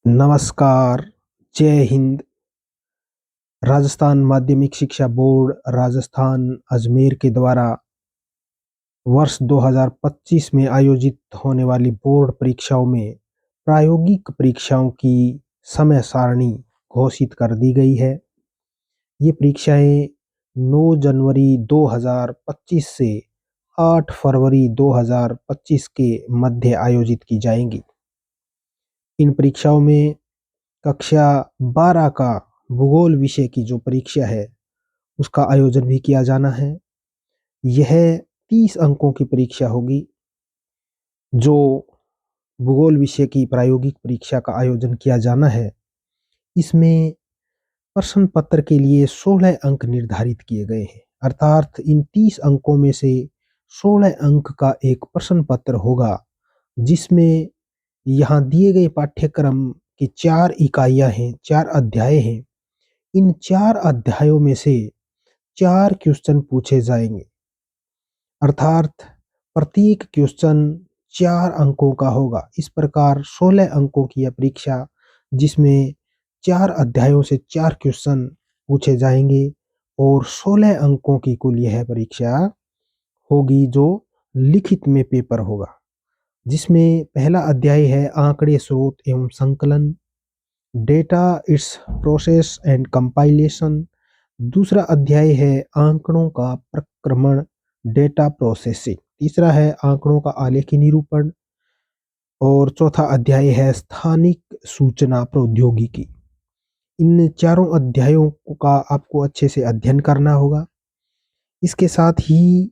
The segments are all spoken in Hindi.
नमस्कार, जय हिंद। राजस्थान माध्यमिक शिक्षा बोर्ड राजस्थान अजमेर के द्वारा वर्ष 2025 में आयोजित होने वाली बोर्ड परीक्षाओं में प्रायोगिक परीक्षाओं की समय सारणी घोषित कर दी गई है। ये परीक्षाएं 9 जनवरी 2025 से 8 फरवरी 2025 के मध्य आयोजित की जाएंगी। इन परीक्षाओं में कक्षा 12 का भूगोल विषय की जो परीक्षा है उसका आयोजन भी किया जाना है। यह 30 अंकों की परीक्षा होगी। जो भूगोल विषय की प्रायोगिक परीक्षा का आयोजन किया जाना है, इसमें प्रश्न पत्र के लिए 16 अंक निर्धारित किए गए हैं। अर्थात इन 30 अंकों में से 16 अंक का एक प्रश्न पत्र होगा, जिसमें यहाँ दिए गए पाठ्यक्रम की 4 इकाइयाँ हैं, 4 अध्याय हैं। इन 4 अध्यायों में से 4 क्वेश्चन पूछे जाएंगे। अर्थात प्रत्येक क्वेश्चन 4 अंकों का होगा। इस प्रकार 16 अंकों की यह परीक्षा, जिसमें 4 अध्यायों से 4 क्वेश्चन पूछे जाएंगे और 16 अंकों की कुल यह परीक्षा होगी, जो लिखित में पेपर होगा। जिसमें पहला अध्याय है आंकड़े, स्रोत एवं संकलन, data, it's process and compilation. दूसरा अध्याय है आंकड़ों का प्रक्रमण, डेटा प्रोसेसिंग। तीसरा है आंकड़ों का आलेखी निरूपण और चौथा अध्याय है स्थानिक सूचना प्रौद्योगिकी। इन चारों अध्यायों का आपको अच्छे से अध्ययन करना होगा। इसके साथ ही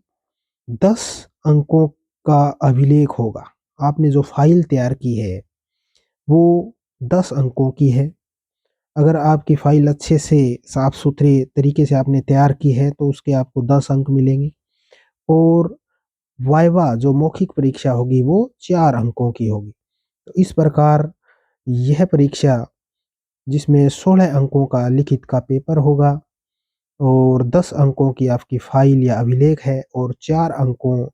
10 अंकों का अभिलेख होगा। आपने जो फाइल तैयार की है वो 10 अंकों की है। अगर आपकी फाइल अच्छे से साफ सुथरे तरीके से आपने तैयार की है तो उसके आपको 10 अंक मिलेंगे। और वाइवा जो मौखिक परीक्षा होगी वो 4 अंकों की होगी। तो इस प्रकार यह परीक्षा, जिसमें 16 अंकों का लिखित का पेपर होगा और 10 अंकों की आपकी फाइल या अभिलेख है और 4 अंकों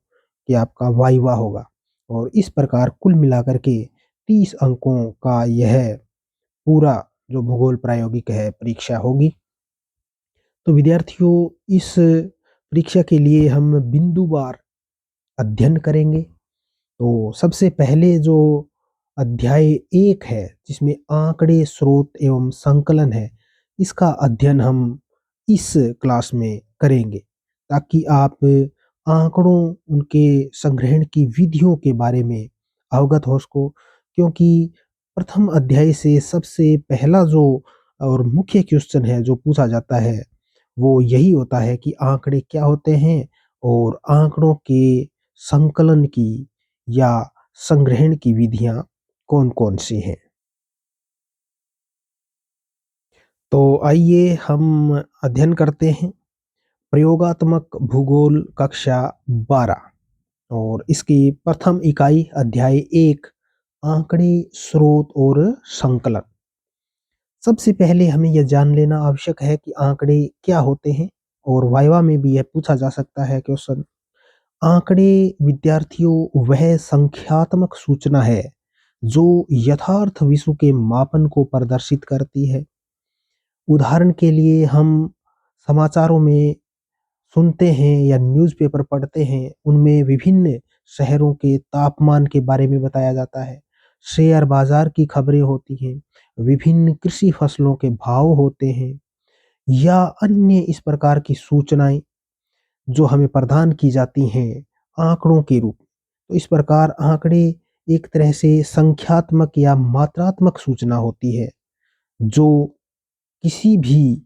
की आपका वाइवा होगा, और इस प्रकार कुल मिलाकर के 30 अंकों का यह पूरा जो भूगोल प्रायोगिक है परीक्षा होगी। तो विद्यार्थियों, इस परीक्षा के लिए हम बिंदुवार अध्ययन करेंगे। तो सबसे पहले जो अध्याय 1 है, जिसमें आंकड़े, स्रोत एवं संकलन है, इसका अध्ययन हम इस क्लास में करेंगे, ताकि आप आंकड़ों, उनके संग्रहण की विधियों के बारे में अवगत हो सको। क्योंकि प्रथम अध्याय से सबसे पहला जो और मुख्य क्वेश्चन है जो पूछा जाता है, वो यही होता है कि आंकड़े क्या होते हैं और आंकड़ों के संकलन की या संग्रहण की विधियां कौन-कौन सी हैं। तो आइए हम अध्ययन करते हैं प्रयोगात्मक भूगोल कक्षा 12 और इसकी प्रथम इकाई अध्याय 1 आंकड़े, स्रोत और संकलन। सबसे पहले हमें यह जान लेना आवश्यक है कि आंकड़े क्या होते हैं, और वाइवा में भी यह पूछा जा सकता है क्वेश्चन। आंकड़े विद्यार्थियों वह संख्यात्मक सूचना है जो यथार्थ विश्व के मापन को प्रदर्शित करती है। उदाहरण के लिए हम समाचारों में सुनते हैं या न्यूज़पेपर पढ़ते हैं, उनमें विभिन्न शहरों के तापमान के बारे में बताया जाता है, शेयर बाजार की खबरें होती हैं, विभिन्न कृषि फसलों के भाव होते हैं या अन्य इस प्रकार की सूचनाएं जो हमें प्रदान की जाती हैं आंकड़ों के रूप में। तो इस प्रकार आंकड़े एक तरह से संख्यात्मक या मात्रात्मक सूचना होती है, जो किसी भी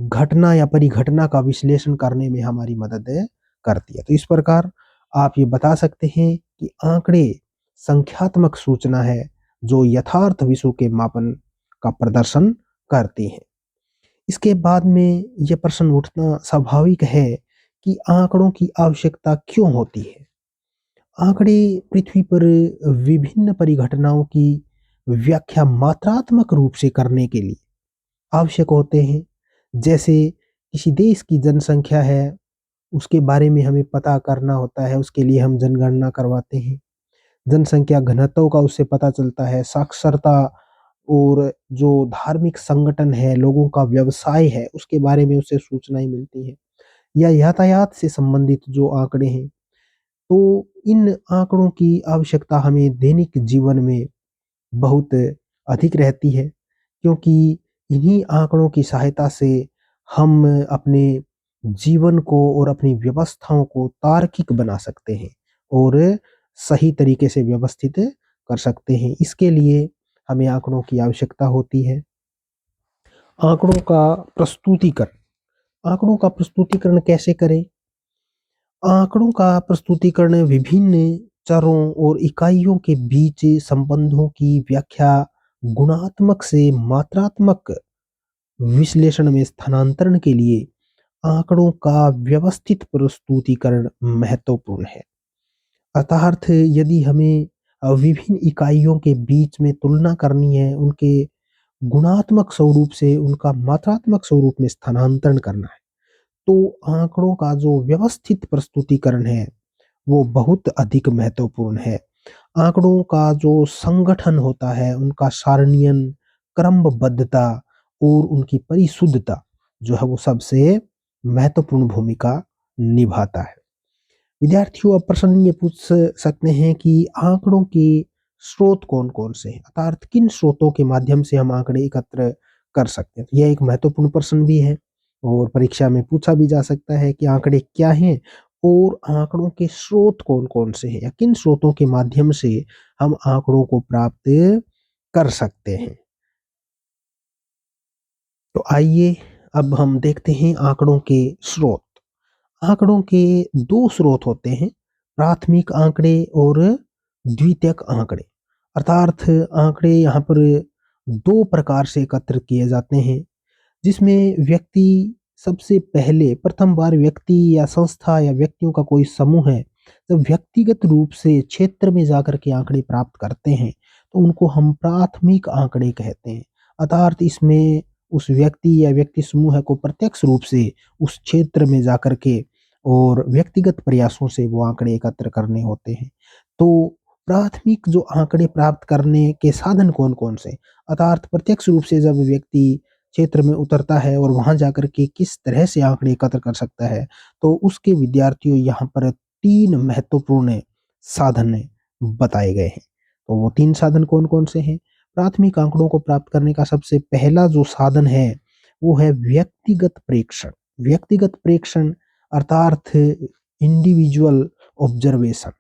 घटना या परिघटना का विश्लेषण करने में हमारी मदद करती है। तो इस प्रकार आप ये बता सकते हैं कि आंकड़े संख्यात्मक सूचना है जो यथार्थ विश्व के मापन का प्रदर्शन करती है। इसके बाद में ये प्रश्न उठना स्वाभाविक है कि आंकड़ों की आवश्यकता क्यों होती है। आंकड़े पृथ्वी पर विभिन्न परिघटनाओं की व्याख्या मात्रात्मक रूप से करने के लिए आवश्यक होते हैं। जैसे किसी देश की जनसंख्या है, उसके बारे में हमें पता करना होता है, उसके लिए हम जनगणना करवाते हैं। जनसंख्या घनत्व का उससे पता चलता है, साक्षरता और जो धार्मिक संगठन है, लोगों का व्यवसाय है, उसके बारे में उसे सूचनाएँ मिलती हैं। या यातायात से संबंधित जो आंकड़े हैं, तो इन आंकड़ों की आवश्यकता हमें दैनिक जीवन में बहुत अधिक रहती है, क्योंकि इन्हीं आंकड़ों की सहायता से हम अपने जीवन को और अपनी व्यवस्थाओं को तार्किक बना सकते हैं और सही तरीके से व्यवस्थित कर सकते हैं। इसके लिए हमें आंकड़ों की आवश्यकता होती है। आंकड़ों का प्रस्तुतिकरण आंकड़ों का प्रस्तुतिकरण कैसे करें? आंकड़ों का प्रस्तुतिकरण विभिन्न चरों और इकाइयों के बीच संबंधों की व्याख्या, गुणात्मक से मात्रात्मक विश्लेषण में स्थानांतरण के लिए आंकड़ों का व्यवस्थित प्रस्तुतिकरण महत्वपूर्ण है। अर्थात यदि हमें विभिन्न इकाइयों के बीच में तुलना करनी है, उनके गुणात्मक स्वरूप से उनका मात्रात्मक स्वरूप में स्थानांतरण करना है, तो आंकड़ों का जो व्यवस्थित प्रस्तुतिकरण है, वो बहुत अधिक महत्वपूर्ण है। आंकड़ों का जो संगठन होता है, उनका सारणीयन, क्रमबद्धता और उनकी परिशुद्धता जो है वो सबसे महत्वपूर्ण भूमिका निभाता है। विद्यार्थियों अब प्रश्न ये पूछ सकते हैं कि आंकड़ों के स्रोत कौन-कौन से हैं? अर्थात किन स्रोतों के माध्यम से हम आंकड़े एकत्र कर सकते हैं? यह एक महत्वपूर्ण प्रश्न भी है और परीक्षा में पूछा भी जा सकता है कि आंकड़े क्या हैं और आंकड़ों के स्रोत कौन-कौन से हैं या किन स्रोतों के माध्यम से हम आंकड़ों को प्राप्त कर सकते हैं। तो आइए अब हम देखते हैं आंकड़ों के स्रोत। आंकड़ों के 2 स्रोत होते हैं, प्राथमिक आंकड़े और द्वितीयक आंकड़े। अर्थात आंकड़े यहाँ पर 2 प्रकार से एकत्र किए जाते हैं, जिसमें व्यक्ति सबसे पहले प्रथम बार व्यक्ति या संस्था या व्यक्तियों का कोई समूह है, जब व्यक्तिगत रूप से क्षेत्र में जाकर के आंकड़े प्राप्त करते हैं, तो उनको हम प्राथमिक आंकड़े कहते हैं। अर्थात इसमें उस व्यक्ति या व्यक्ति समूह को प्रत्यक्ष रूप से उस क्षेत्र में जाकर के और व्यक्तिगत प्रयासों से वो आंकड़े एकत्र करने होते हैं। तो प्राथमिक जो आंकड़े प्राप्त करने के साधन कौन-कौन से? अर्थात प्रत्यक्ष रूप से जब व्यक्ति क्षेत्र में उतरता है और वहाँ जाकर के किस तरह से आंकड़े एकत्र कर सकता है, तो उसके विद्यार्थियों यहाँ पर 3 महत्वपूर्ण साधन बताए गए हैं। तो वो 3 साधन कौन-कौन से हैं? प्राथमिक आंकड़ों को प्राप्त करने का सबसे पहला जो साधन है, वो है व्यक्तिगत प्रेक्षण। व्यक्तिगत प्रेक्षण अर्थात इंडिविजुअल ऑब्जर्वेशन,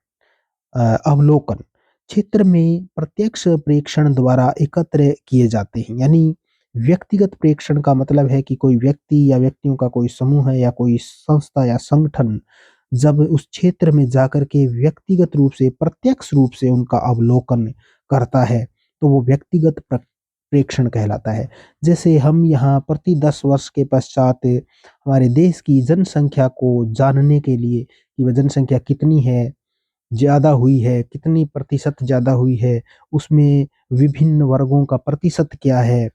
अवलोकन क्षेत्र में प्रत्यक्ष प्रेक्षण द्वारा एकत्र किए जाते हैं। यानी व्यक्तिगत प्रेक्षण का मतलब है कि कोई व्यक्ति या व्यक्तियों का कोई समूह है या कोई संस्था या संगठन जब उस क्षेत्र में जाकर के व्यक्तिगत रूप से प्रत्यक्ष रूप से उनका अवलोकन करता है, तो वो व्यक्तिगत प्रेक्षण कहलाता है। जैसे हम यहाँ प्रति 10 वर्ष के पश्चात हमारे देश की जनसंख्या को जानने के लिए कि वह जनसंख्या कितनी है, ज़्यादा हुई है, कितनी प्रतिशत ज़्यादा हुई है, उसमें विभिन्न वर्गों का प्रतिशत क्या है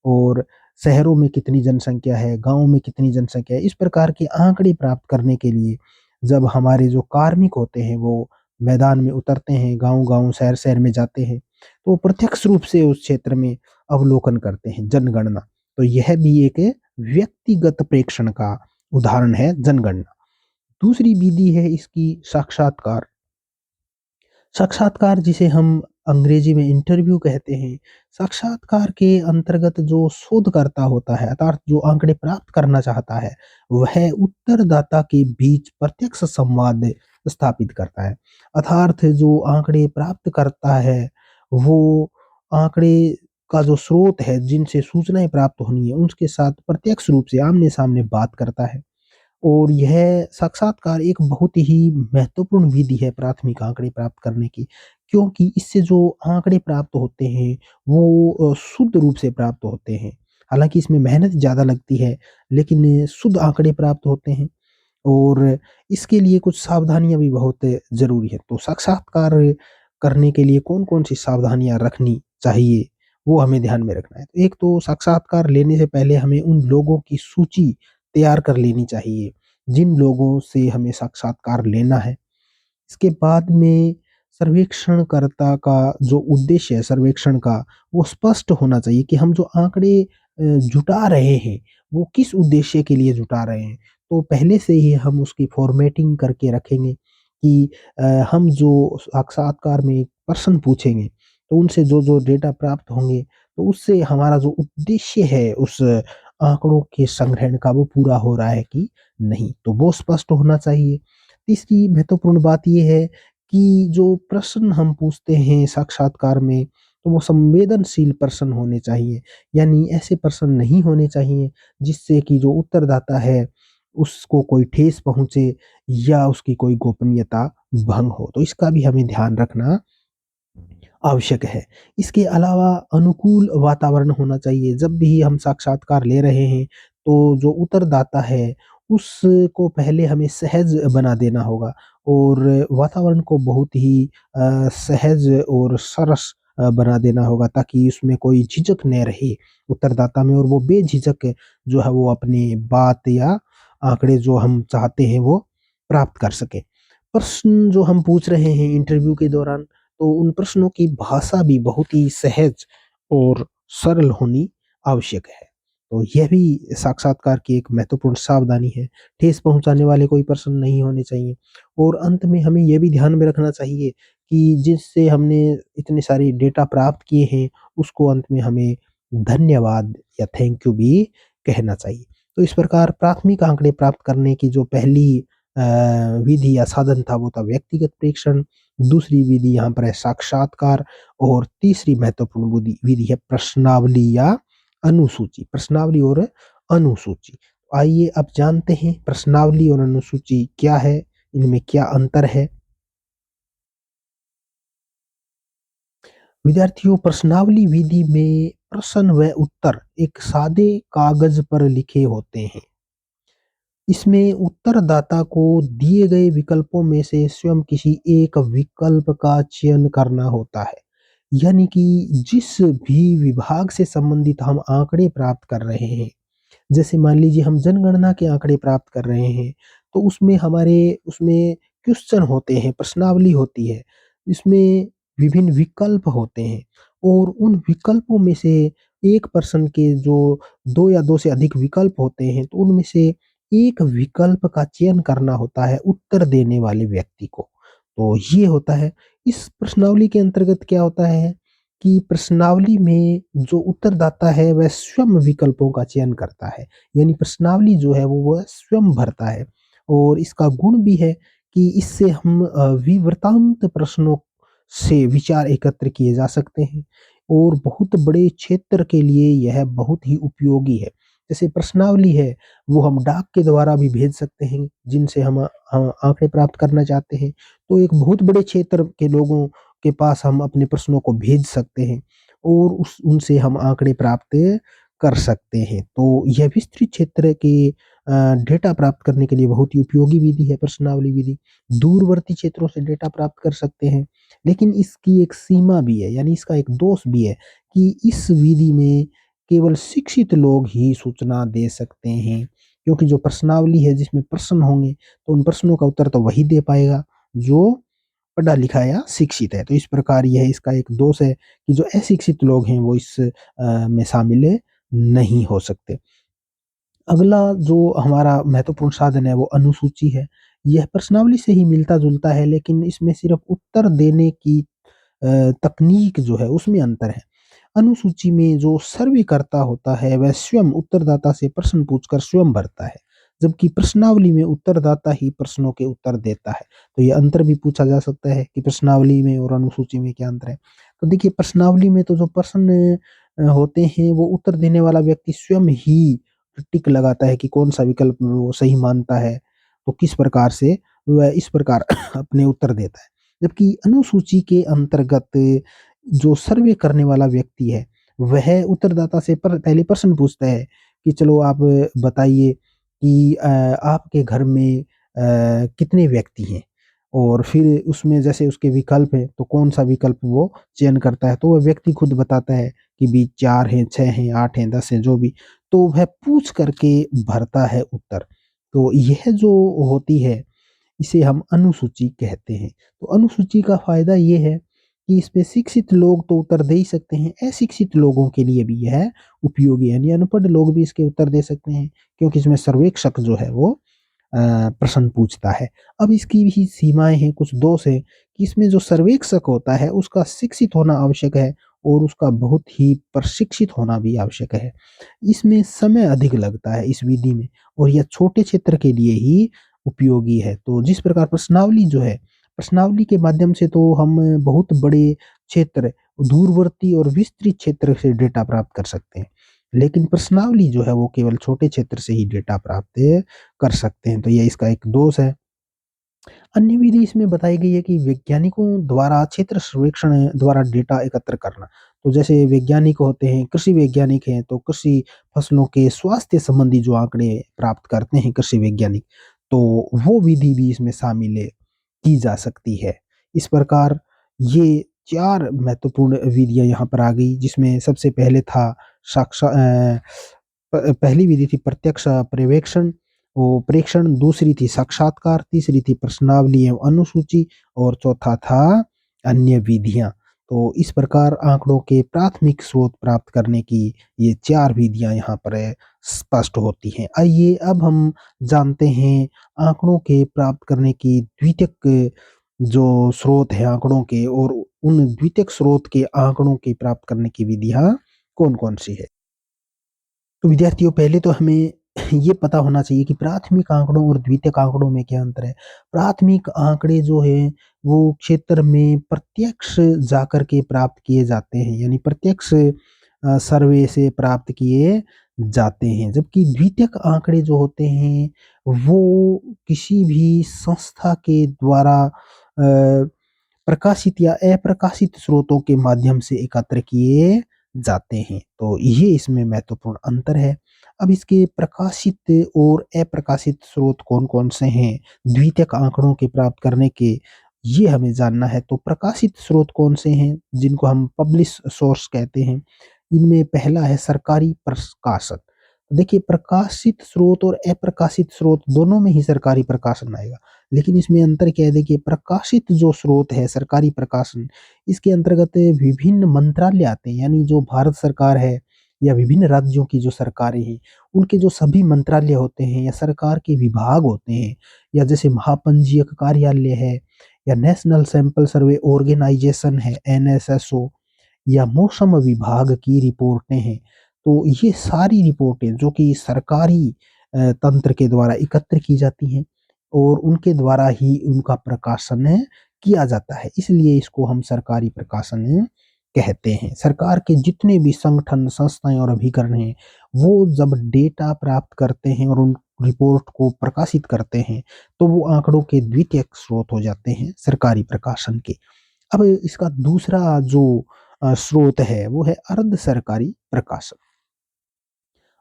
और शहरों में कितनी जनसंख्या है, गाँव में कितनी जनसंख्या है। इस प्रकार के आंकड़े प्राप्त करने के लिए जब हमारे जो कार्मिक होते हैं वो मैदान में उतरते हैं, गाँव-गाँव, शहर-शहर में जाते हैं, तो वो प्रत्यक्ष रूप से उस क्षेत्र में अवलोकन करते हैं, जनगणना। तो यह भी एक व्यक्तिगत प्रेक्षण का उदाहरण है, जनगणना। दूसरी विधि है इसकी साक्षात्कार। साक्षात्कार जिसे हम अंग्रेजी में इंटरव्यू कहते हैं। साक्षात्कार के अंतर्गत जो शोधकर्ता होता है अर्थात जो आंकड़े प्राप्त करना चाहता है, वह उत्तरदाता के बीच प्रत्यक्ष संवाद स्थापित करता है। अर्थात जो आंकड़े प्राप्त करता है, वो आंकड़े का जो स्रोत है, जिनसे सूचनाएँ प्राप्त होनी है, उसके साथ प्रत्यक्ष रूप से आमने-सामने बात करता है। और यह साक्षात्कार एक बहुत ही महत्वपूर्ण विधि है प्राथमिक आंकड़े प्राप्त करने की, क्योंकि इससे जो आंकड़े प्राप्त होते हैं, वो शुद्ध रूप से प्राप्त होते हैं। हालाँकि इसमें मेहनत ज़्यादा लगती है, लेकिन शुद्ध आंकड़े प्राप्त होते हैं और इसके लिए कुछ सावधानियाँ भी बहुत ज़रूरी है। तो साक्षात्कार करने के लिए कौन-कौन सी सावधानियाँ रखनी चाहिए, वो हमें ध्यान में रखना है। तो एक तो साक्षात्कार लेने से पहले हमें उन लोगों की सूची तैयार कर लेनी चाहिए, जिन लोगों से हमें साक्षात्कार लेना है। इसके बाद में सर्वेक्षणकर्ता का जो उद्देश्य है सर्वेक्षण का, वो स्पष्ट होना चाहिए कि हम जो आंकड़े जुटा रहे हैं, वो किस उद्देश्य के लिए जुटा रहे हैं। तो पहले से ही हम उसकी फॉर्मेटिंग करके रखेंगे कि हम जो साक्षात्कार में प्रश्न पूछेंगे, तो उनसे जो-जो डेटा प्राप्त होंगे, तो उससे हमारा जो उद्देश्य है उस आंकड़ों के संग्रहण का, वो पूरा हो रहा है कि नहीं, तो वो स्पष्ट होना चाहिए। तीसरी महत्वपूर्ण बात ये है कि जो प्रश्न हम पूछते हैं साक्षात्कार में, तो वो संवेदनशील प्रश्न होने चाहिए। यानी ऐसे प्रश्न नहीं होने चाहिए जिससे कि जो उत्तरदाता है, उसको कोई ठेस पहुँचे या उसकी कोई गोपनीयता भंग हो। तो इसका भी हमें ध्यान रखना आवश्यक है। इसके अलावा अनुकूल वातावरण होना चाहिए। जब भी हम साक्षात्कार ले रहे हैं, तो जो उत्तरदाता है, उसको पहले हमें सहज बना देना होगा और वातावरण को बहुत ही सहज और सरस बना देना होगा ताकि उसमें कोई झिझक न रहे उत्तरदाता में और वो बेझिझक जो है वो अपनी बात या आंकड़े जो हम चाहते हैं वो प्राप्त कर सके। प्रश्न जो हम पूछ रहे हैं इंटरव्यू के दौरान, तो उन प्रश्नों की भाषा भी बहुत ही सहज और सरल होनी आवश्यक है। तो यह भी साक्षात्कार की एक महत्वपूर्ण सावधानी है। ठेस पहुँचाने वाले कोई प्रश्न नहीं होने चाहिए और अंत में हमें यह भी ध्यान में रखना चाहिए कि जिससे हमने इतने सारे डेटा प्राप्त किए हैं, उसको अंत में हमें धन्यवाद या थैंक यू भी कहना चाहिए। तो इस प्रकार प्राथमिक आंकड़े प्राप्त करने की जो पहली अ, विधि या साधन था, वो था व्यक्तिगत प्रेक्षण। दूसरी विधि यहाँ पर है साक्षात्कार और तीसरी महत्वपूर्ण विधि विधि है प्रश्नावली या अनुसूची। प्रश्नावली और अनुसूची। आइए अब जानते हैं प्रश्नावली और अनुसूची क्या है, इनमें क्या अंतर है। विद्यार्थियों, प्रश्नावली विधि में प्रश्न व उत्तर एक सादे कागज पर लिखे होते हैं। इसमें उत्तरदाता को दिए गए विकल्पों में से स्वयं किसी एक विकल्प का चयन करना होता है। यानी कि जिस भी विभाग से संबंधित हम आंकड़े प्राप्त कर रहे हैं, जैसे मान लीजिए हम जनगणना के आंकड़े प्राप्त कर रहे हैं, तो उसमें हमारे उसमें क्वेश्चन होते हैं, प्रश्नावली होती है। इसमें विभिन्न विकल्प होते हैं और उन विकल्पों में से एक प्रश्न के जो 2 या 2 से अधिक विकल्प होते हैं, तो उनमें से एक विकल्प का चयन करना होता है उत्तर देने वाले व्यक्ति को। तो ये होता है। इस प्रश्नावली के अंतर्गत क्या होता है कि प्रश्नावली में जो उत्तरदाता है वह स्वयं विकल्पों का चयन करता है। यानी प्रश्नावली जो है वो वह स्वयं भरता है और इसका गुण भी है कि इससे हम विवृतांत प्रश्नों से विचार एकत्र किए जा सकते हैं और बहुत बड़े क्षेत्र के लिए यह बहुत ही उपयोगी है। जैसे प्रश्नावली है, वो हम डाक के द्वारा भी भेज सकते हैं, जिनसे हम आंकड़े प्राप्त करना चाहते हैं। तो एक बहुत बड़े क्षेत्र के लोगों के पास हम अपने प्रश्नों को भेज सकते हैं और उस उनसे हम आंकड़े प्राप्त कर सकते हैं। तो यह विस्तृत क्षेत्र के डेटा प्राप्त करने के लिए बहुत ही उपयोगी विधि है प्रश्नावली विधि। दूरवर्ती क्षेत्रों से डेटा प्राप्त कर सकते हैं, लेकिन इसकी एक सीमा भी है, यानी इसका एक दोष भी है कि इस विधि में केवल शिक्षित लोग ही सूचना दे सकते हैं। क्योंकि जो प्रश्नावली है जिसमें प्रश्न होंगे, तो उन प्रश्नों का उत्तर तो वही दे पाएगा जो पढ़ा लिखा या शिक्षित है। तो इस प्रकार यह इसका एक दोष है कि जो अशिक्षित लोग हैं वो इस में शामिल नहीं हो सकते। अगला जो हमारा महत्वपूर्ण साधन है वो अनुसूची है। यह प्रश्नावली से ही मिलता-जुलता है, लेकिन इसमें सिर्फ उत्तर देने की तकनीक जो है उसमें अंतर है। अनुसूची में जो सर्वेकर्ता होता है वह स्वयं उत्तरदाता से प्रश्न पूछकर स्वयं भरता है, जबकि प्रश्नावली में उत्तरदाता ही प्रश्नों के उत्तर देता है। तो ये अंतर भी पूछा जा सकता है कि प्रश्नावली में और अनुसूची में क्या अंतर है। तो देखिए, प्रश्नावली में तो जो प्रश्न होते हैं वो उत्तर देने वाला व्यक्ति स्वयं ही टिक लगाता है कि कौन-सा विकल्प वो सही मानता है, तो किस प्रकार से वह इस प्रकार अपने उत्तर देता है। जबकि अनुसूची के अंतर्गत जो सर्वे करने वाला व्यक्ति है, वह उत्तरदाता से पहले प्रश्न पूछता है कि चलो आप बताइए कि आपके घर में कितने व्यक्ति हैं? और फिर उसमें जैसे उसके विकल्प हैं, तो कौन-सा विकल्प वो चयन करता है, तो वह व्यक्ति खुद बताता है कि भी 4 हैं, 6 हैं, 8 हैं, 10 हैं, जो भी। तो वह पूछ कर के भरता है उत्तर। तो यह जो होती है, इसे हम अनुसूची कहते हैं। तो अनुसूची का फ़ायदा ये है कि इसमें शिक्षित लोग तो उत्तर दे ही सकते हैं, अशिक्षित लोगों के लिए भी यह उपयोगी है, यानी अनपढ़ लोग भी इसके उत्तर दे सकते हैं, क्योंकि इसमें सर्वेक्षक जो है वो प्रश्न पूछता है। अब इसकी भी सीमाएँ हैं, कुछ दोष है कि इसमें जो सर्वेक्षक होता है उसका शिक्षित होना आवश्यक है और उसका बहुत ही प्रशिक्षित होना भी आवश्यक है। इसमें समय अधिक लगता है इस विधि में और यह छोटे क्षेत्र के लिए ही उपयोगी है। तो जिस प्रकार प्रश्नावली जो है, प्रश्नावली के माध्यम से तो हम बहुत बड़े क्षेत्र, दूरवर्ती और विस्तृत क्षेत्र से डेटा प्राप्त कर सकते हैं। लेकिन प्रश्नावली जो है वो केवल छोटे क्षेत्र से ही डेटा प्राप्त कर सकते हैं, तो ये इसका एक दोष है। अन्य विधि इसमें बताई गई है कि वैज्ञानिकों द्वारा क्षेत्र सर्वेक्षण द्वारा डेटा एकत्र करना। तो जैसे वैज्ञानिक होते हैं, कृषि वैज्ञानिक हैं, तो कृषि फसलों के स्वास्थ्य संबंधी जो आंकड़े प्राप्त करते हैं कृषि वैज्ञानिक, तो वो विधि भी इसमें शामिल की जा सकती है। इस प्रकार ये 4 महत्वपूर्ण विधियाँ यहाँ पर आ गई, जिसमें सबसे पहले था पहली विधि थी प्रत्यक्ष पर्यवेक्षण और प्रेक्षण, दूसरी थी साक्षात्कार, तीसरी थी प्रश्नावली एवं अनुसूची और चौथा था अन्य विधियाँ। तो इस प्रकार आंकड़ों के प्राथमिक स्रोत प्राप्त करने की ये 4 विधियाँ यहाँ पर स्पष्ट होती हैं। आइए अब हम जानते हैं आंकड़ों के प्राप्त करने की द्वितीयक जो स्रोत है आंकड़ों के, और उन द्वितीयक स्रोत के आंकड़ों के प्राप्त करने की विधियाँ कौन-कौन सी है। तो विद्यार्थियों पहले तो हमें ये पता होना चाहिए कि प्राथमिक आंकड़ों और द्वितीयक आंकड़ों में क्या अंतर है। प्राथमिक आंकड़े जो हैं वो क्षेत्र में प्रत्यक्ष जाकर के प्राप्त किए जाते हैं, यानी प्रत्यक्ष सर्वे से प्राप्त किए जाते हैं। जबकि द्वितीयक आंकड़े जो होते हैं वो किसी भी संस्था के द्वारा प्रकाशित या अप्रकाशित स्रोतों के माध्यम से एकत्र किए जाते हैं। तो ये इसमें महत्वपूर्ण अंतर है। अब इसके प्रकाशित और अप्रकाशित स्रोत कौन-कौन से हैं द्वितीयक आंकड़ों के प्राप्त करने के, ये हमें जानना है। तो प्रकाशित स्रोत कौन से हैं जिनको हम पब्लिश सोर्स कहते हैं। इनमें पहला है सरकारी प्रकाशन। देखिए प्रकाशित स्रोत और अप्रकाशित स्रोत दोनों में ही सरकारी प्रकाशन आएगा। लेकिन इसमें अंतर क्या है, देखिए प्रकाशित जो स्रोत है सरकारी प्रकाशन, इसके अंतर्गत विभिन्न मंत्रालय आते हैं, यानी जो भारत सरकार है या विभिन्न राज्यों की जो सरकारें हैं, उनके जो सभी मंत्रालय होते हैं या सरकार के विभाग होते हैं, या जैसे महापंजीयक कार्यालय है या नेशनल सैंपल सर्वे ऑर्गेनाइजेशन है एनएसएसओ, या मौसम विभाग की रिपोर्टें हैं। तो ये सारी रिपोर्टें जो कि सरकारी तंत्र के द्वारा एकत्र की जाती हैं और उनके द्वारा ही उनका प्रकाशन किया जाता है। इसलिए इसको हम सरकारी प्रकाशन कहते हैं। सरकार के जितने भी संगठन, संस्थाएँ और अभिकरण हैं, वो जब डेटा प्राप्त करते हैं और उन रिपोर्ट को प्रकाशित करते हैं, तो वो आंकड़ों के द्वितीयक स्रोत हो जाते हैं सरकारी प्रकाशन के। अब इसका दूसरा जो स्रोत है वो है अर्ध सरकारी प्रकाशन।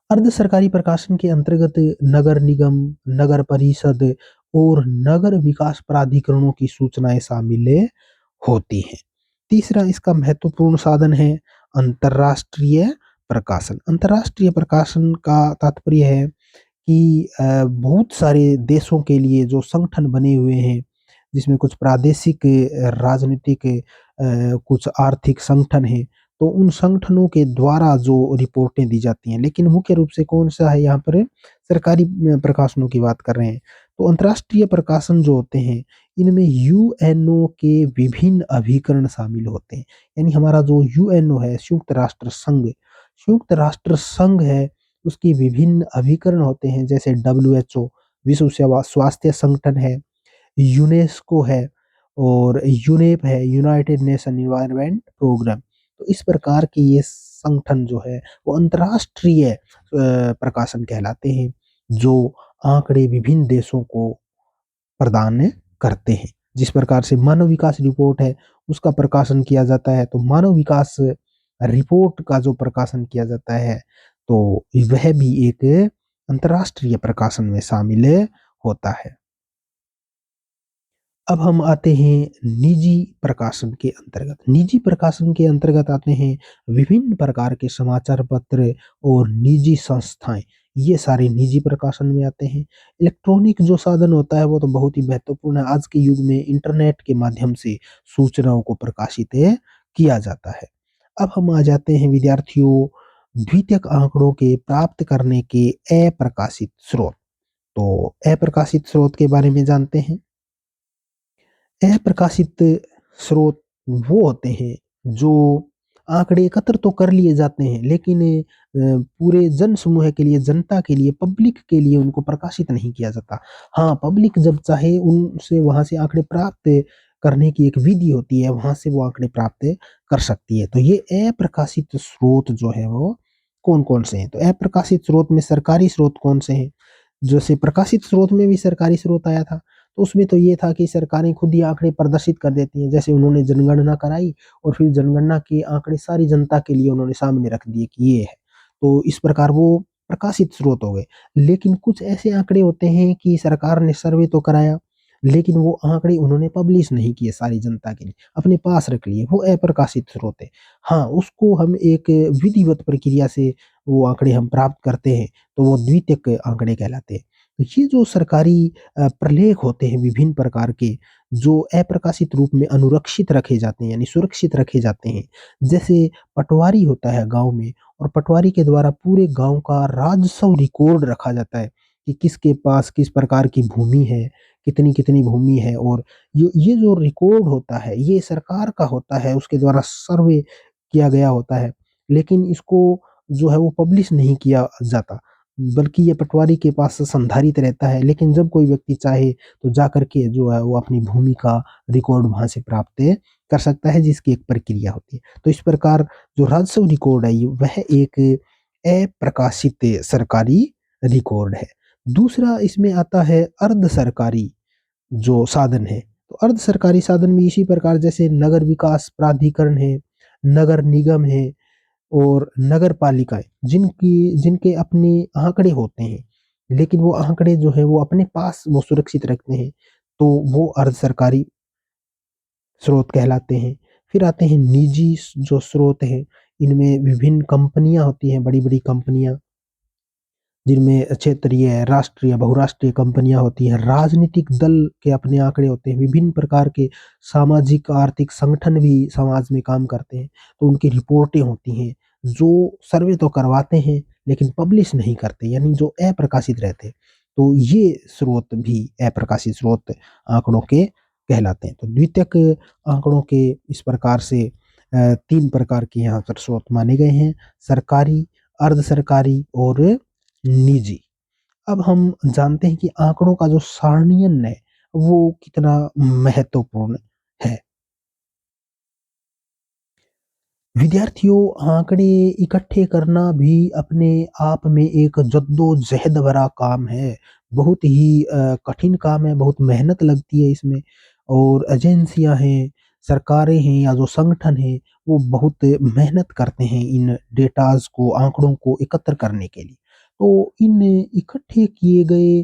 अर्ध सरकारी प्रकाशन के अंतर्गत नगर निगम, नगर परिषद और नगर विकास प्राधिकरणों की सूचनाएं शामिल होती हैं। तीसरा इसका महत्वपूर्ण साधन है अंतर्राष्ट्रीय प्रकाशन। अंतर्राष्ट्रीय प्रकाशन का तात्पर्य है कि बहुत सारे देशों के लिए जो संगठन बने हुए हैं, जिसमें कुछ प्रादेशिक राजनीतिक कुछ आर्थिक संगठन हैं, तो उन संगठनों के द्वारा जो रिपोर्टें दी जाती हैं, लेकिन मुख्य रूप से कौन-सा है यहाँ पर सरकारी प्रकाशनों की बात कर रहे हैं। तो अंतर्राष्ट्रीय प्रकाशन जो होते हैं, इनमें यूएनओ के विभिन्न अभिकरण शामिल होते हैं। यानी हमारा जो यूएनओ है, संयुक्त राष्ट्र संघ है, उसकी विभिन्न अभिकरण होते हैं, जैसे डब्ल्यूएचओ विश्व सेवा स्वास्थ्य संगठन है, यूनेस्को है और यूनेप है, यूनाइटेड नेशन एनवायरनमेंट प्रोग्राम। तो इस प्रकार के ये संगठन जो है वो अंतर्राष्ट्रीय प्रकाशन कहलाते हैं, जो आंकड़े विभिन्न देशों को प्रदान करते हैं। जिस प्रकार से मानव विकास रिपोर्ट है उसका प्रकाशन किया जाता है, तो मानव विकास रिपोर्ट का जो प्रकाशन किया जाता है, तो वह भी एक अंतर्राष्ट्रीय प्रकाशन में शामिल होता है। अब हम आते हैं निजी प्रकाशन के अंतर्गत। निजी प्रकाशन के अंतर्गत आते हैं विभिन्न प्रकार के समाचार पत्र और निजी संस्थाएँ। ये सारे निजी प्रकाशन में आते हैं। इलेक्ट्रॉनिक जो साधन होता है वो तो बहुत ही महत्वपूर्ण है। आज के युग में इंटरनेट के माध्यम से सूचनाओं को प्रकाशित किया जाता है। अब हम आ जाते हैं विद्यार्थियों द्वितीयक आंकड़ों के प्राप्त करने के अप्रकाशित स्रोत। तो अप्रकाशित स्रोत के बारे में जानते हैं। अप्रकाशित स्रोत वो होते हैं जो आंकड़े एकत्र तो कर लिए जाते हैं लेकिन पूरे जन समूह के लिए, जनता के लिए, पब्लिक के लिए उनको प्रकाशित नहीं किया जाता। हाँ, पब्लिक जब चाहे उनसे वहां से आंकड़े प्राप्त करने की एक विधि होती है, वहां से वो आंकड़े प्राप्त कर सकती है। तो ये अप्रकाशित स्रोत जो है वो कौन कौन से हैं? तो अप्रकाशित स्रोत में सरकारी स्रोत कौन से हैं? जैसे प्रकाशित स्रोत में भी सरकारी स्रोत आया था, तो उसमें तो ये था कि सरकारें खुद ही आंकड़े प्रदर्शित कर देती हैं। जैसे उन्होंने जनगणना कराई और फिर जनगणना के आंकड़े सारी जनता के लिए उन्होंने सामने रख दिए कि ये है। तो इस प्रकार वो प्रकाशित स्रोत हो गए। लेकिन कुछ ऐसे आंकड़े होते हैं कि सरकार ने सर्वे तो कराया, लेकिन वो आंकड़े उन्होंने पब्लिश नहीं किए सारी जनता के लिए, अपने पास रख लिए, वो अप्रकाशित स्रोत है। हाँ, उसको हम एक विधिवत प्रक्रिया से वो आंकड़े हम प्राप्त करते हैं, तो वो द्वितीयक आंकड़े कहलाते हैं। तो ये जो सरकारी प्रलेख होते हैं विभिन्न प्रकार के, जो अप्रकाशित रूप में अनुरक्षित रखे जाते हैं यानी सुरक्षित रखे जाते हैं। जैसे पटवारी होता है गाँव में, और पटवारी के द्वारा पूरे गाँव का राजस्व रिकॉर्ड रखा जाता है कि किसके पास किस प्रकार की भूमि है, कितनी-कितनी भूमि है, और ये जो रिकॉर्ड होता है, ये सरकार का होता है, उसके द्वारा सर्वे किया गया होता है। लेकिन इसको जो है वो पब्लिश नहीं किया जाता, बल्कि ये पटवारी के पास संधारित रहता है। लेकिन जब कोई व्यक्ति चाहे तो जा करके जो है वो अपनी भूमि का रिकॉर्ड वहाँ से प्राप्त कर सकता है, जिसकी एक प्रक्रिया होती है। तो इस प्रकार जो राजस्व रिकॉर्ड है वह एक अप्रकाशित सरकारी रिकॉर्ड है। दूसरा इसमें आता है अर्ध सरकारी जो साधन है। तो अर्ध सरकारी साधन भी इसी प्रकार जैसे नगर विकास प्राधिकरण है, नगर निगम है और नगर पालिकाएँ, जिनके अपने आंकड़े होते हैं, लेकिन वो आंकड़े जो है वो अपने पास वो सुरक्षित रखते हैं, तो वो अर्ध सरकारी स्रोत कहलाते हैं। फिर आते हैं निजी जो स्रोत हैं, इनमें विभिन्न कंपनियाँ होती हैं, बड़ी-बड़ी कंपनियाँ, जिनमें क्षेत्रीय, राष्ट्रीय, बहुराष्ट्रीय कंपनियाँ होती हैं। राजनीतिक दल के अपने आंकड़े होते हैं। विभिन्न प्रकार के सामाजिक आर्थिक संगठन भी समाज में काम करते हैं, तो उनकी रिपोर्टें होती हैं, जो सर्वे तो करवाते हैं लेकिन पब्लिश नहीं करते, यानी जो अप्रकाशित रहते हैं। तो ये स्रोत भी अप्रकाशित स्रोत आंकड़ों के कहलाते हैं। तो द्वितीयक आंकड़ों के इस प्रकार से 3 प्रकार के यहाँ पर स्रोत माने गए हैं, सरकारी, अर्ध सरकारी और निजी। अब हम जानते हैं कि आंकड़ों का जो सारणीयन है, वो कितना महत्वपूर्ण है। विद्यार्थियों, आंकड़े इकट्ठे करना भी अपने आप में एक जद्दोजहद भरा काम है। बहुत ही कठिन काम है, बहुत मेहनत लगती है इसमें, और एजेंसियाँ हैं, सरकारें हैं या जो संगठन हैं, वो बहुत मेहनत करते हैं इन डेटाज़ को, आंकड़ों को एकत्र करने के लिए। तो इन इकट्ठे किए गए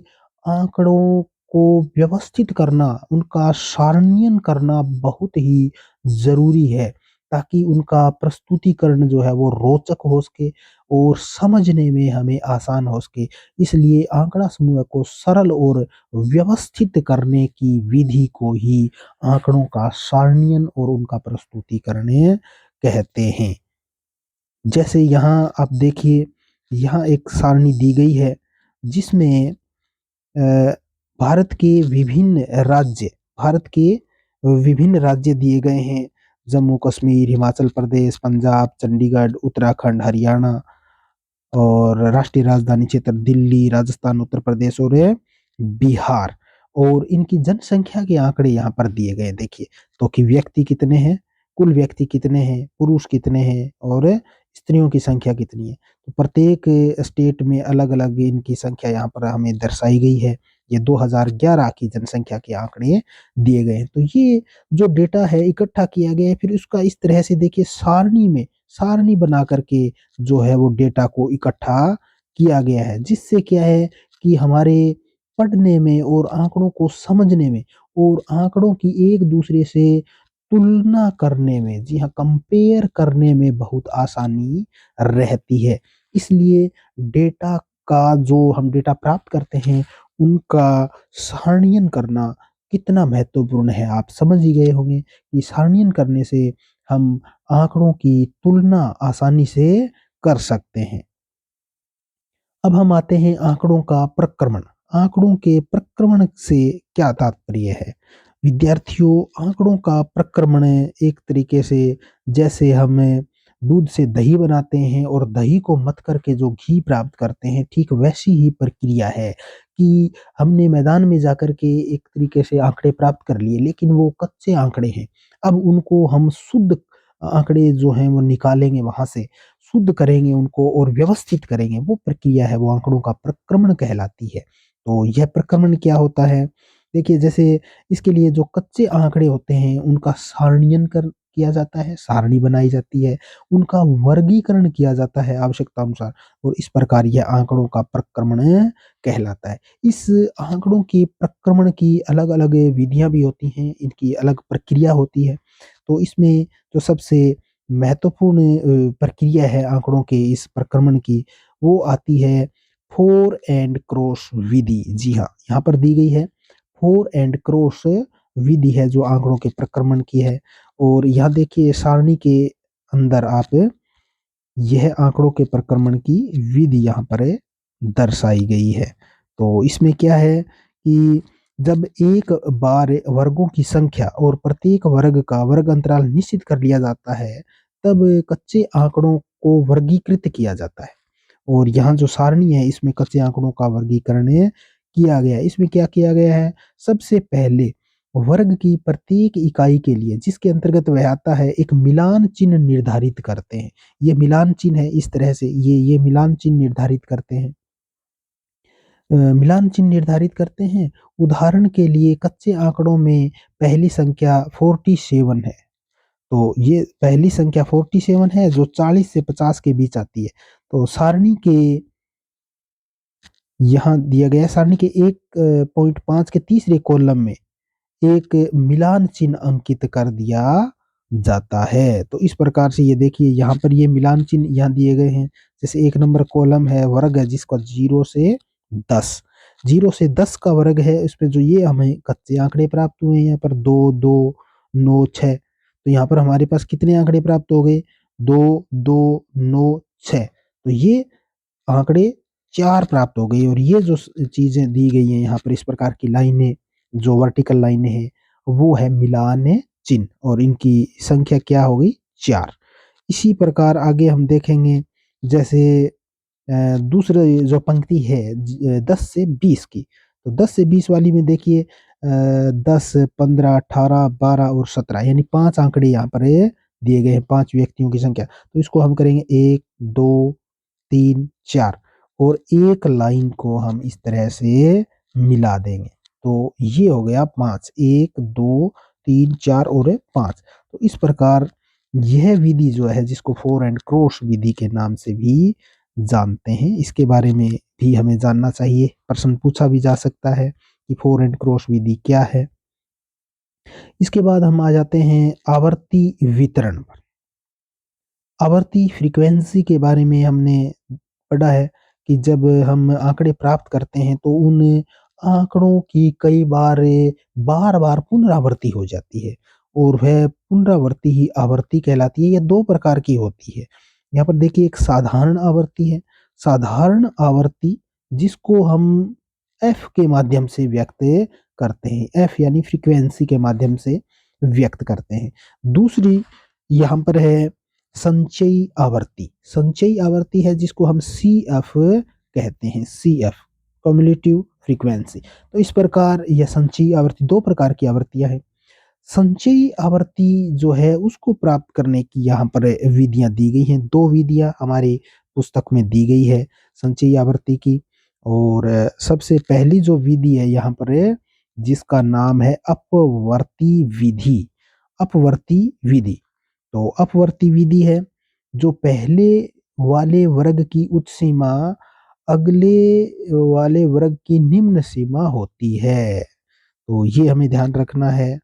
आंकड़ों को व्यवस्थित करना, उनका सारणीयन करना बहुत ही ज़रूरी है। ताकि उनका प्रस्तुतिकरण जो है वो रोचक हो सके और समझने में हमें आसान हो सके। इसलिए आंकड़ा समूह को सरल और व्यवस्थित करने की विधि को ही आंकड़ों का सारणीयन और उनका प्रस्तुतिकरण कहते हैं। जैसे यहाँ आप देखिए, यहाँ एक सारणी दी गई है जिसमें अ, भारत के विभिन्न राज्य भारत के विभिन्न राज्य दिए गए हैं। जम्मू कश्मीर, हिमाचल प्रदेश, पंजाब, चंडीगढ़, उत्तराखंड, हरियाणा और राष्ट्रीय राजधानी क्षेत्र दिल्ली, राजस्थान, उत्तर प्रदेश और बिहार, और इनकी जनसंख्या के आंकड़े यहाँ पर दिए गए हैं। देखिए, तो कि व्यक्ति कितने हैं, कुल व्यक्ति कितने हैं, पुरुष कितने हैं और स्त्रियों की संख्या कितनी है। तो प्रत्येक स्टेट में अलग-अलग इनकी संख्या यहाँ पर हमें दर्शाई गई है। ये 2011 की जनसंख्या के आंकड़े दिए गए हैं। तो ये जो डेटा है इकट्ठा किया गया है, फिर उसका इस तरह से देखिए सारणी बना करके जो है वो डेटा को इकट्ठा किया गया है, जिससे क्या है कि हमारे पढ़ने में और आंकड़ों को समझने में और आंकड़ों की एक दूसरे से तुलना करने में, जी हाँ, कंपेयर करने में बहुत आसानी रहती है। इसलिए डेटा का जो हम डेटा प्राप्त करते हैं, उनका सारणीयन करना कितना महत्वपूर्ण है। आप समझ ही गए होंगे कि सारणीयन करने से हम आंकड़ों की तुलना आसानी से कर सकते हैं। अब हम आते हैं आंकड़ों का प्रक्रमण। आंकड़ों के प्रक्रमण से क्या तात्पर्य है? विद्यार्थियों, आंकड़ों का प्रक्रमण एक तरीके से जैसे हम दूध से दही बनाते हैं और दही को मथ करके जो घी प्राप्त करते हैं, ठीक वैसी ही प्रक्रिया है कि हमने मैदान में जाकर के एक तरीके से आंकड़े प्राप्त कर लिए, लेकिन वो कच्चे आंकड़े हैं। अब उनको हम शुद्ध आंकड़े जो हैं वो निकालेंगे वहां से, शुद्ध करेंगे उनको और व्यवस्थित करेंगे, वो प्रक्रिया है, वो आंकड़ों का प्रक्रमण कहलाती है। तो यह प्रक्रमण क्या होता है? देखिए, जैसे इसके लिए जो कच्चे आंकड़े होते हैं उनका सारणीयन कर किया जाता है, सारणी बनाई जाती है, उनका वर्गीकरण किया जाता है आवश्यकता अनुसार, और इस प्रकार यह आंकड़ों का प्रक्रमण कहलाता है। इस आंकड़ों की प्रक्रमण की अलग अलग विधियां भी होती हैं, इनकी अलग प्रक्रिया होती है। तो इसमें जो सबसे महत्वपूर्ण प्रक्रिया है आंकड़ों के इस प्रक्रमण की, वो आती है फोर एंड क्रॉस विधि। जी हाँ, यहाँ पर दी गई है फोर एंड क्रॉस विधि है जो आंकड़ों के प्रक्रमण की है। और यहाँ देखिए सारणी के अंदर आप यह आंकड़ों के प्रक्रमण की विधि यहाँ पर दर्शाई गई है। तो इसमें क्या है कि जब एक बार वर्गों की संख्या और प्रत्येक वर्ग का वर्ग अंतराल निश्चित कर लिया जाता है, तब कच्चे आंकड़ों को वर्गीकृत किया जाता है। और यहाँ जो सारणी है इसमें कच्चे आंकड़ों का वर्गीकरण किया गया है। इसमें क्या किया गया है? सबसे पहले वर्ग की प्रत्येक इकाई के लिए जिसके अंतर्गत वह आता है, एक मिलान चिन्ह निर्धारित करते हैं। ये मिलान चिन्ह है, इस तरह से ये मिलान चिन्ह निर्धारित करते हैं। मिलान चिन्ह निर्धारित करते हैं। उदाहरण के लिए कच्चे आंकड़ों में पहली संख्या 47 है। तो ये पहली संख्या 47 है जो 40 से 50 के बीच आती है। तो सारणी के यहाँ दिया गया है, सारणी के 1.5 के तीसरे कॉलम में एक मिलान चिन्ह अंकित कर दिया जाता है। तो इस प्रकार से ये देखिए यहाँ पर ये मिलान चिन्ह यहाँ दिए गए हैं। जैसे 1 नंबर कॉलम है, वर्ग है जिसका 0 से 10, 0 से 10 का वर्ग है। इसमें जो ये हमें कच्चे आंकड़े प्राप्त हुए हैं, यहाँ पर 2, 2, 9, 6। तो यहाँ पर हमारे पास कितने आंकड़े प्राप्त हो गए? 2, 2, 9, 6। तो ये आंकड़े 4 प्राप्त हो गई। और ये जो चीजें दी गई हैं यहाँ पर, इस प्रकार की लाइनें, जो वर्टिकल लाइनें हैं, वो है मिलान चिन्ह, और इनकी संख्या क्या हो गई? 4। इसी प्रकार आगे हम देखेंगे, जैसे दूसरे जो पंक्ति है 10 से 20 की, तो 10 से 20 वाली में देखिए 10, 15, 18, 12 और 17, यानी 5 आंकड़े यहाँ पर दिए गए हैं, 5 व्यक्तियों की संख्या। तो इसको हम करेंगे 1, 2, 3, 4, और एक लाइन को हम इस तरह से मिला देंगे। तो ये हो गया 5, 1, 2, 3, 4 और 5। तो इस प्रकार यह विधि जो है, जिसको फोर एंड क्रॉस विधि के नाम से भी जानते हैं, इसके बारे में भी हमें जानना चाहिए। प्रश्न पूछा भी जा सकता है कि फोर एंड क्रॉस विधि क्या है। इसके बाद हम आ जाते हैं आवर्ती वितरण पर। आवर्ती फ्रीक्वेंसी के बारे में हमने पढ़ा है कि जब हम आंकड़े प्राप्त करते हैं तो उन आंकड़ों की कई बार बार बार पुनरावृत्ति हो जाती है, और वह पुनरावृत्ति ही आवर्ती कहलाती है। यह दो प्रकार की होती है। यहाँ पर देखिए, एक साधारण आवर्ती है। साधारण आवर्ती जिसको हम एफ के माध्यम से व्यक्त करते हैं, एफ यानी फ्रीक्वेंसी के माध्यम से व्यक्त करते हैं। दूसरी यहाँ पर है संचयी आवर्ती। संचयी आवर्ती है जिसको हम सी एफ कहते हैं, सी एफ, कम्युलेटिव फ्रीक्वेंसी। तो इस प्रकार यह संचयी आवर्ती, दो प्रकार की आवर्तियां हैं। संचयी आवर्ती जो है उसको प्राप्त करने की यहाँ पर विधियां दी गई हैं। दो विधियां हमारी पुस्तक में दी गई है संचयी आवर्ती की। और सबसे पहली जो विधि है यहाँ पर जिसका नाम है अपवर्ती विधि। अपवर्ती विधि, तो अपवर्ती विधि है जो पहले वाले वर्ग की उच्च सीमा अगले वाले वर्ग की निम्न सीमा होती है। तो ये हमें ध्यान रखना है।